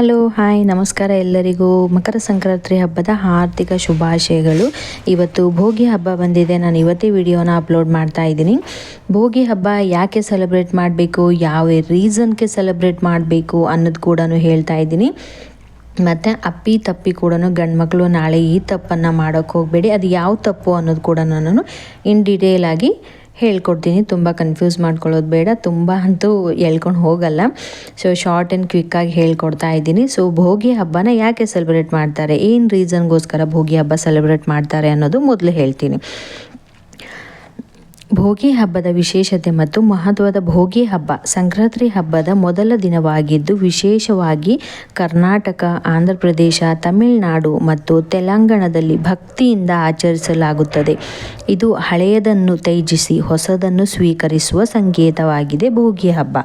Hello hi ನಮಸ್ಕಾರ ಎಲ್ಲರಿಗೂ ಮಕರ ಸಂಕ್ರಾಂತಿ ಹಬ್ಬದ ಹಾರ್ದಿಕ ಶುಭಾಶಯಗಳು. ಇವತ್ತು ಭೋಗಿ ಹಬ್ಬ ಬಂದಿದೆ. ನಾನು ಇವತ್ತೇ ವಿಡಿಯೋನ ಅಪ್ಲೋಡ್ ಮಾಡ್ತಾ ಇದ್ದೀನಿ. ಭೋಗಿ ಹಬ್ಬ ಯಾಕೆ ಸೆಲೆಬ್ರೇಟ್ ಮಾಡಬೇಕು, ಯಾವ ರೀಸನ್ಗೆ ಸೆಲೆಬ್ರೇಟ್ ಮಾಡಬೇಕು ಅನ್ನೋದು ಕೂಡ ಹೇಳ್ತಾ ಇದ್ದೀನಿ. ಮತ್ತು ಅಪ್ಪಿ ತಪ್ಪಿ ಕೂಡ ಗಂಡು ಮಕ್ಕಳು ನಾಳೆ ಈ ತಪ್ಪನ್ನು ಮಾಡೋಕ್ಕೆ ಹೋಗಬೇಡಿ. ಅದು ಯಾವ ತಪ್ಪು ಅನ್ನೋದು ಕೂಡ ನಾನು ಇನ್ ಡೀಟೇಲ್ ಆಗಿ ಹೇಳ್ಕೊಡ್ತೀನಿ. ತುಂಬ ಕನ್ಫ್ಯೂಸ್ ಮಾಡ್ಕೊಳ್ಳೋದು ಬೇಡ, ತುಂಬ ಅಂತೂ ಹೇಳ್ಕೊಂಡು ಹೋಗಲ್ಲ. ಸೊ ಶಾರ್ಟ್ ಆ್ಯಂಡ್ ಕ್ವಿಕ್ಕಾಗಿ ಹೇಳ್ಕೊಡ್ತಾ ಇದ್ದೀನಿ. ಸೊ ಭೋಗಿ ಹಬ್ಬನ ಯಾಕೆ ಸೆಲೆಬ್ರೇಟ್ ಮಾಡ್ತಾರೆ, ಏನು ರೀಸನ್ಗೋಸ್ಕರ ಭೋಗಿ ಹಬ್ಬ ಸೆಲೆಬ್ರೇಟ್ ಮಾಡ್ತಾರೆ ಅನ್ನೋದು ಮೊದಲು ಹೇಳ್ತೀನಿ. ಭೋಗಿ ಹಬ್ಬದ ವಿಶೇಷತೆ ಮತ್ತು ಮಹತ್ವದ. ಭೋಗಿ ಹಬ್ಬ ಸಂಕ್ರಾಂತಿ ಹಬ್ಬದ ಮೊದಲ ದಿನವಾಗಿದ್ದು ವಿಶೇಷವಾಗಿ ಕರ್ನಾಟಕ, ಆಂಧ್ರ ಪ್ರದೇಶ, ತಮಿಳುನಾಡು ಮತ್ತು ತೆಲಂಗಾಣದಲ್ಲಿ ಭಕ್ತಿಯಿಂದ ಆಚರಿಸಲಾಗುತ್ತದೆ. ಇದು ಹಳೆಯದನ್ನು ತ್ಯಜಿಸಿ ಹೊಸದನ್ನು ಸ್ವೀಕರಿಸುವ ಸಂಕೇತವಾಗಿದೆ ಭೋಗಿ ಹಬ್ಬ.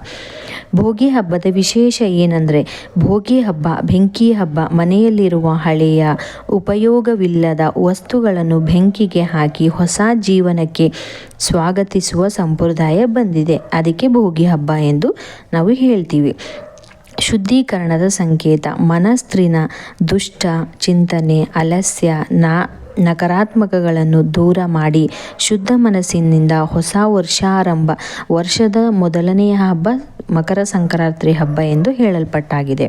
ಭೋಗಿ ಹಬ್ಬದ ವಿಶೇಷ ಏನಂದರೆ, ಭೋಗಿ ಹಬ್ಬ ಬೆಂಕಿ ಹಬ್ಬ. ಮನೆಯಲ್ಲಿರುವ ಹಳೆಯ ಉಪಯೋಗವಿಲ್ಲದ ವಸ್ತುಗಳನ್ನು ಬೆಂಕಿಗೆ ಹಾಕಿ ಹೊಸ ಜೀವನಕ್ಕೆ ಸ್ವಾಗತಿಸುವ ಸಂಪ್ರದಾಯ ಬಂದಿದೆ. ಅದಕ್ಕೆ ಭೋಗಿ ಹಬ್ಬ ಎಂದು ನಾವು ಹೇಳ್ತೀವಿ. ಶುದ್ಧೀಕರಣದ ಸಂಕೇತ. ಮನಸ್ಸಿನ ದುಷ್ಟ ಚಿಂತನೆ, ಆಲಸ್ಯ, ನಕಾರಾತ್ಮಕಗಳನ್ನು ದೂರ ಮಾಡಿ ಶುದ್ಧ ಮನಸ್ಸಿನಿಂದ ಹೊಸ ವರ್ಷಾರಂಭ. ವರ್ಷದ ಮೊದಲನೆಯ ಹಬ್ಬ ಮಕರ ಸಂಕ್ರಾಂತಿ ಹಬ್ಬ ಎಂದು ಹೇಳಲ್ಪಟ್ಟಾಗಿದೆ.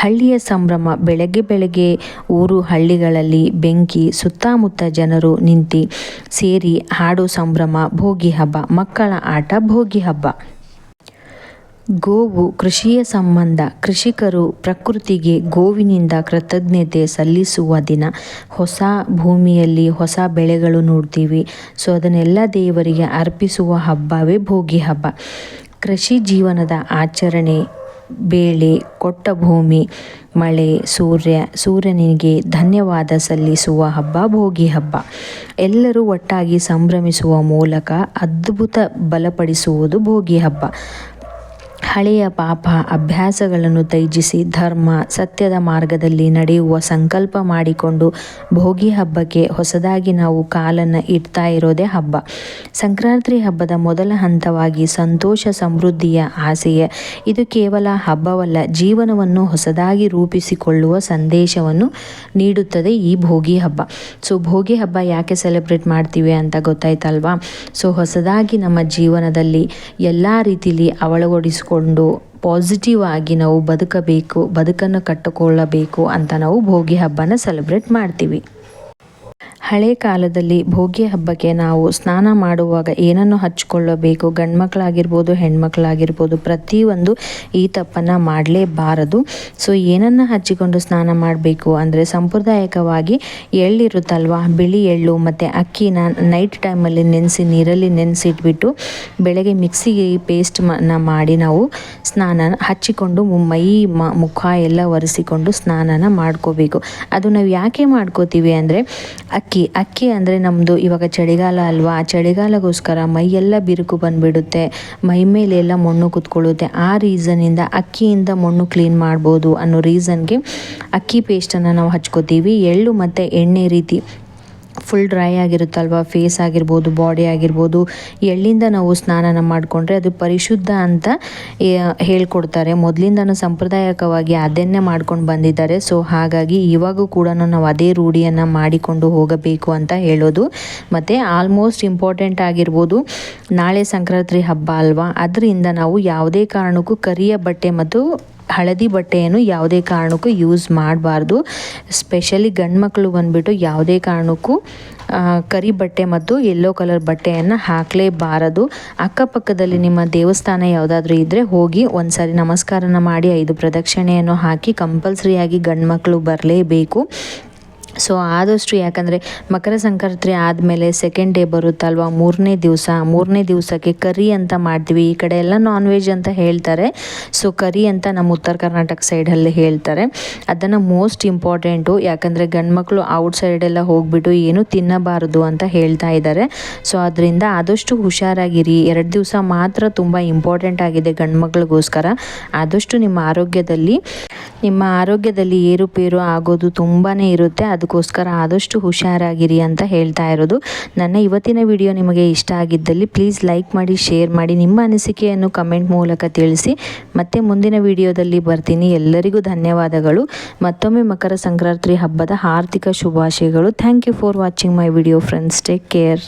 ಹಳ್ಳಿಯ ಸಂಭ್ರಮ. ಬೆಳಗ್ಗೆ ಊರು ಹಳ್ಳಿಗಳಲ್ಲಿ ಬೆಂಕಿ ಸುತ್ತಮುತ್ತ ಜನರು ನಿಂತು ಸೇರಿ ಹಾಡು ಸಂಭ್ರಮ ಭೋಗಿ ಹಬ್ಬ. ಮಕ್ಕಳ ಆಟ ಭೋಗಿ ಹಬ್ಬ. ಗೋವು ಕೃಷಿಯ ಸಂಬಂಧ. ಕೃಷಿಕರು ಪ್ರಕೃತಿಗೆ ಗೋವಿನಿಂದ ಕೃತಜ್ಞತೆ ಸಲ್ಲಿಸುವ ದಿನ. ಹೊಸ ಭೂಮಿಯಲ್ಲಿ ಹೊಸ ಬೆಳೆಗಳು ನೋಡ್ತೀವಿ. ಸೊ ಅದನ್ನೆಲ್ಲ ದೇವರಿಗೆ ಅರ್ಪಿಸುವ ಹಬ್ಬವೇ ಭೋಗಿ ಹಬ್ಬ. ಕೃಷಿ ಜೀವನದ ಆಚರಣೆ. ಬೇಳೆ ಕೊಟ್ಟ ಭೂಮಿ, ಮಳೆ, ಸೂರ್ಯನಿಗೆ ಧನ್ಯವಾದ ಸಲ್ಲಿಸುವ ಹಬ್ಬ ಭೋಗಿ ಹಬ್ಬ. ಎಲ್ಲರೂ ಒಟ್ಟಾಗಿ ಸಂಭ್ರಮಿಸುವ ಮೂಲಕ ಅದ್ಭುತ ಬಲಪಡಿಸುವುದು ಭೋಗಿ ಹಬ್ಬ. ಹಳೆಯ ಪಾಪ ಅಭ್ಯಾಸಗಳನ್ನು ತ್ಯಜಿಸಿ ಧರ್ಮ ಸತ್ಯದ ಮಾರ್ಗದಲ್ಲಿ ನಡೆಯುವ ಸಂಕಲ್ಪ ಮಾಡಿಕೊಂಡು ಭೋಗಿ ಹಬ್ಬಕ್ಕೆ ಹೊಸದಾಗಿ ನಾವು ಕಾಲನ್ನು ಇಡ್ತಾ ಇರೋದೇ ಹಬ್ಬ. ಸಂಕ್ರಾಂತಿ ಹಬ್ಬದ ಮೊದಲ ಹಂತವಾಗಿ ಸಂತೋಷ ಸಮೃದ್ಧಿಯ ಆಸೆಯ. ಇದು ಕೇವಲ ಹಬ್ಬವಲ್ಲ, ಜೀವನವನ್ನು ಹೊಸದಾಗಿ ರೂಪಿಸಿಕೊಳ್ಳುವ ಸಂದೇಶವನ್ನು ನೀಡುತ್ತದೆ ಈ ಭೋಗಿ ಹಬ್ಬ. ಸೊ ಭೋಗಿ ಹಬ್ಬ ಯಾಕೆ ಸೆಲೆಬ್ರೇಟ್ ಮಾಡ್ತೀವಿ ಅಂತ ಗೊತ್ತಾಯ್ತಲ್ವಾ. ಸೊ ಹೊಸದಾಗಿ ನಮ್ಮ ಜೀವನದಲ್ಲಿ ಎಲ್ಲ ರೀತಿಯಲ್ಲಿ ಅಳವಡಿಸಿಕೊಂಡು ಪಾಸಿಟಿವ್ ಆಗಿ ನಾವು ಬದುಕನ್ನು ಕಟ್ಟಿಕೊಳ್ಳಬೇಕು ಅಂತ ನಾವು ಭೋಗಿ ಹಬ್ಬನ ಸೆಲೆಬ್ರೇಟ್ ಮಾಡ್ತೀವಿ. ಹಳೆ ಕಾಲದಲ್ಲಿ ಭೋಗಿ ಹಬ್ಬಕ್ಕೆ ನಾವು ಸ್ನಾನ ಮಾಡುವಾಗ ಏನನ್ನು ಹಚ್ಕೊಳ್ಳಬೇಕು, ಗಂಡು ಮಕ್ಕಳಾಗಿರ್ಬೋದು ಹೆಣ್ಮಕ್ಳಾಗಿರ್ಬೋದು ಪ್ರತಿಯೊಂದು ಈ ತಪ್ಪನ್ನು ಮಾಡಲೇಬಾರದು. ಸೊ ಏನನ್ನು ಹಚ್ಚಿಕೊಂಡು ಸ್ನಾನ ಮಾಡಬೇಕು ಅಂದರೆ, ಸಾಂಪ್ರದಾಯಿಕವಾಗಿ ಎಳ್ಳಿರುತ್ತಲ್ವ, ಬಿಳಿ ಎಳ್ಳು ಮತ್ತು ಅಕ್ಕಿನ ನೈಟ್ ಟೈಮಲ್ಲಿ ನೀರಲ್ಲಿ ನೆನೆಸಿಟ್ಬಿಟ್ಟು ಬೆಳಗ್ಗೆ ಮಿಕ್ಸಿಗೆ ಪೇಸ್ಟನ್ನು ಮಾಡಿ ನಾವು ಹಚ್ಚಿಕೊಂಡು ಮುಖ ಎಲ್ಲ ಒರೆಸಿಕೊಂಡು ಸ್ನಾನನ ಮಾಡ್ಕೋಬೇಕು. ಅದು ನಾವು ಯಾಕೆ ಮಾಡ್ಕೋತೀವಿ ಅಂದರೆ, ಅಕ್ಕಿ ಅಂದರೆ ನಮ್ಮದು ಇವಾಗ ಚಳಿಗಾಲ ಅಲ್ವಾ, ಆ ಚಳಿಗಾಲಗೋಸ್ಕರ ಮೈಯೆಲ್ಲ ಬಿರುಕು ಬಂದುಬಿಡುತ್ತೆ, ಮೈ ಮೇಲೆಲ್ಲ ಮಣ್ಣು ಕೂತ್ಕೊಳ್ಳುತ್ತೆ. ಆ ರೀಸನ್ನಿಂದ ಅಕ್ಕಿಯಿಂದ ಮಣ್ಣು ಕ್ಲೀನ್ ಮಾಡ್ಬೋದು ಅನ್ನೋ ರೀಸನ್ಗೆ ಅಕ್ಕಿ ಪೇಸ್ಟನ್ನು ನಾವು ಹಚ್ಕೋತೀವಿ. ಎಳ್ಳು ಮತ್ತು ಎಣ್ಣೆ ರೀತಿ ಫುಲ್ ಡ್ರೈ ಆಗಿರುತ್ತಲ್ವ, ಫೇಸ್ ಆಗಿರ್ಬೋದು, ಬಾಡಿ ಆಗಿರ್ಬೋದು, ಎಳ್ಳಿಂದ ನಾವು ಸ್ನಾನ ಮಾಡಿಕೊಂಡ್ರೆ ಅದು ಪರಿಶುದ್ಧ ಅಂತ ಹೇಳ್ಕೊಡ್ತಾರೆ. ಮೊದಲಿಂದನೂ ಸಂಪ್ರದಾಯಕವಾಗಿ ಅದನ್ನೇ ಮಾಡ್ಕೊಂಡು ಬಂದಿದ್ದಾರೆ. ಸೊ ಹಾಗಾಗಿ ಇವಾಗೂ ಕೂಡ ನಾವು ಅದೇ ರೂಢಿಯನ್ನು ಮಾಡಿಕೊಂಡು ಹೋಗಬೇಕು ಅಂತ ಹೇಳೋದು. ಮತ್ತು ಆಲ್ಮೋಸ್ಟ್ ಇಂಪಾರ್ಟೆಂಟ್ ಆಗಿರ್ಬೋದು, ನಾಳೆ ಸಂಕ್ರಾಂತಿ ಹಬ್ಬ ಅಲ್ವಾ, ಅದರಿಂದ ನಾವು ಯಾವುದೇ ಕಾರಣಕ್ಕೂ ಕರಿಯ ಬಟ್ಟೆ ಮತ್ತು ಹಳದಿ ಬಟ್ಟೆಯನ್ನು ಯಾವುದೇ ಕಾರಣಕ್ಕೂ ಯೂಸ್ ಮಾಡಬಾರ್ದು. ಸ್ಪೆಷಲಿ ಗಂಡು ಮಕ್ಕಳು ಬಂದುಬಿಟ್ಟು ಯಾವುದೇ ಕಾರಣಕ್ಕೂ ಕರಿ ಬಟ್ಟೆ ಮತ್ತು ಯೆಲ್ಲೋ ಕಲರ್ ಬಟ್ಟೆಯನ್ನು ಹಾಕಲೇಬಾರದು. ಅಕ್ಕಪಕ್ಕದಲ್ಲಿ ನಿಮ್ಮ ದೇವಸ್ಥಾನ ಯಾವುದಾದ್ರೂ ಇದ್ದರೆ ಹೋಗಿ ಒಂದು ಸಾರಿ ನಮಸ್ಕಾರನ ಮಾಡಿ 5 ಪ್ರದಕ್ಷಿಣೆಯನ್ನು ಹಾಕಿ ಕಂಪಲ್ಸರಿಯಾಗಿ ಗಂಡು ಮಕ್ಕಳು ಬರಲೇಬೇಕು. ಸೊ ಆದಷ್ಟು, ಯಾಕಂದರೆ ಮಕರ ಸಂಕ್ರಾಂತಿ ಆದಮೇಲೆ ಸೆಕೆಂಡ್ ಡೇ ಬರುತ್ತಲ್ವ, ಮೂರನೇ ದಿವಸಕ್ಕೆ ಕರಿ ಅಂತ ಮಾಡ್ತೀವಿ. ಈ ಕಡೆ ಎಲ್ಲ ನಾನ್ ವೆಜ್ ಅಂತ ಹೇಳ್ತಾರೆ. ಸೊ ಕರಿ ಅಂತ ನಮ್ಮ ಉತ್ತರ ಕರ್ನಾಟಕ ಸೈಡಲ್ಲಿ ಹೇಳ್ತಾರೆ. ಅದನ್ನು ಮೋಸ್ಟ್ ಇಂಪಾರ್ಟೆಂಟು, ಯಾಕಂದರೆ ಗಂಡು ಮಕ್ಕಳು ಔಟ್ ಸೈಡೆಲ್ಲ ಹೋಗಿಬಿಟ್ಟು ಏನು ತಿನ್ನಬಾರದು ಅಂತ ಹೇಳ್ತಾ ಇದ್ದಾರೆ. ಸೊ ಅದರಿಂದ ಆದಷ್ಟು ಹುಷಾರಾಗಿರಿ. 2 ದಿವಸ ಮಾತ್ರ ತುಂಬ ಇಂಪಾರ್ಟೆಂಟ್ ಆಗಿದೆ ಗಂಡು ಮಕ್ಕಳಿಗೋಸ್ಕರ. ಆದಷ್ಟು ನಿಮ್ಮ ಆರೋಗ್ಯದಲ್ಲಿ ಏರುಪೇರು ಆಗೋದು ತುಂಬಾ ಇರುತ್ತೆ. ಅದಕ್ಕೋಸ್ಕರ ಆದಷ್ಟು ಹುಷಾರಾಗಿರಿ ಅಂತ ಹೇಳ್ತಾ ಇರೋದು. ನನ್ನ ಇವತ್ತಿನ ವಿಡಿಯೋ ನಿಮಗೆ ಇಷ್ಟ ಆಗಿದ್ದಲ್ಲಿ ಪ್ಲೀಸ್ ಲೈಕ್ ಮಾಡಿ, ಶೇರ್ ಮಾಡಿ, ನಿಮ್ಮ ಅನಿಸಿಕೆಯನ್ನು ಕಮೆಂಟ್ ಮೂಲಕ ತಿಳಿಸಿ. ಮತ್ತೆ ಮುಂದಿನ ವಿಡಿಯೋದಲ್ಲಿ ಬರ್ತೀನಿ. ಎಲ್ಲರಿಗೂ ಧನ್ಯವಾದಗಳು. ಮತ್ತೊಮ್ಮೆ ಮಕರ ಸಂಕ್ರಾಂತಿ ಹಬ್ಬದ ಹಾರ್ದಿಕ ಶುಭಾಶಯಗಳು. Thank you for watching my video friends. Take care.